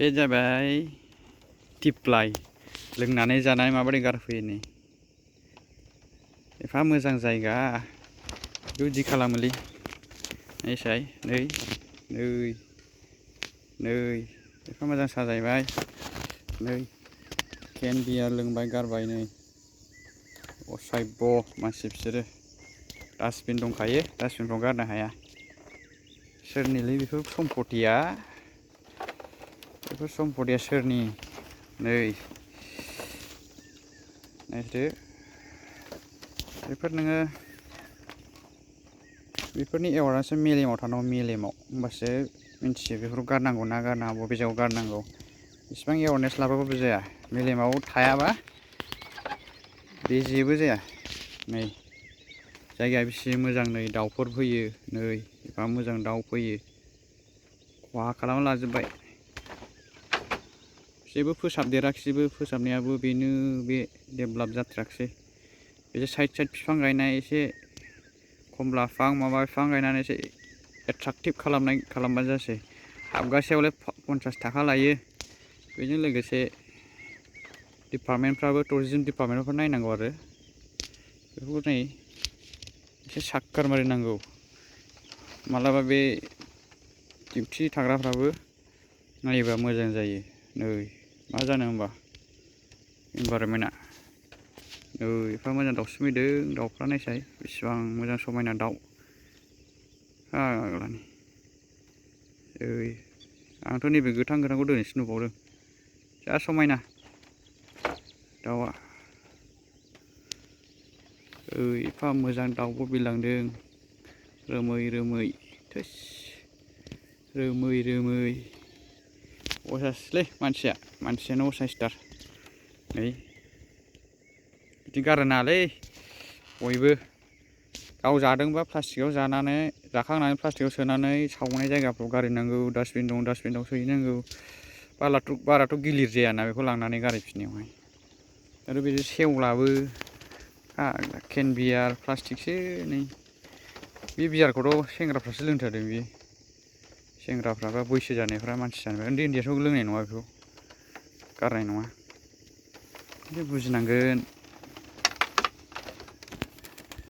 बे जाबाय टिप्लाइ लोंनानै जानाय माबोरै गारफैयो नै एफा मोजां जायगा बिदि खालामोलै नायसाय नै एफा मोजां साजायबाय नै केन बियार लोंबाय गारबाय नै असायब्य मानसि बिसोरो डास्टबिन दंखायो डास्टबिनफ्राव गारनो हाया सोरनिलै बेफोर सम्पतिया सोरनि नै नायदो बेफोर नोङो बेफोरनि एवार्डआसो मेलेमाव थानांगौ मेलेमाव होमबासो मिन्थियो बेफोरखौ गारनांगौ ना गारनाङा बबे जायगायाव गारनांगौ इसिबां एवारनेस लाबाबो जाया मेलेमाव थायाबा बे जेबो जाया नै जायगाया बेसे मोजां नै दाउफोर फैयो नै एफा मोजां दाउ फैयो खहा खालामना लाजोब्बाय जेबो फोसाबदेराखिसैबो फोसाबनायाबो बेनो बे डेभेलप जाथाराखिसै एसे साइड बिफां गायनाय एसे खमला बिफां माबा बिफां गायनानै एसे एट्राक्टिभ खालामबानो जासै हाबगासेयावलाय 50 थाखा लायो बेजों लोगोसे डिपार्टमेन्टफ्राबो टुरिज्म डिपार्टमेन्टफ्राबो नायनांगौ आरो बेफोरखौ नै एसे साक्कार मारिनांगौ मालाबा बे डिउटि थाग्राफ्राबो नायोबा मोजां जायो नै मा जानो होमबा इनभाइरनमेन्टआ नै एफा मोजां दाउस्रि फैदों दाउफ्रा नायसाय बेसेबां मोजां समायना दाउ फाग्लानि आंथ' नैबे गोथांखौ दिनैसो नुबावदों जा समायना दाउआ एफा मोजां दाउबो बिरलांदों रोमै थोस रोमै असासलै मानसियानो असाइसथार नै बिदि गारनो नाङालै बयबो गाव जादोंबा प्लास्टिकआव जाखांनानै प्लास्टिकआव सोनानै सावनाय जायगाफ्राव गारहैनांगौ डास्टबिन दं डास्टबिनाव सोहैनांगौ बाराथ' गिलिर जायाना बेखौ लांनानै गारहैफिननायावहाय आरो बिदि सेवलाबो केन बियार प्लास्टिकसो नै बे बियारखौथ' सेंग्राफ्रासो लोंथारदों बियो सेंग्राफ्रा बा बैसो जानायफ्रा मानसि जानायफ्रा उन्दैयाथ' लोंनाय नङा बेखौ गारनाय नङा बुजिनांगोन।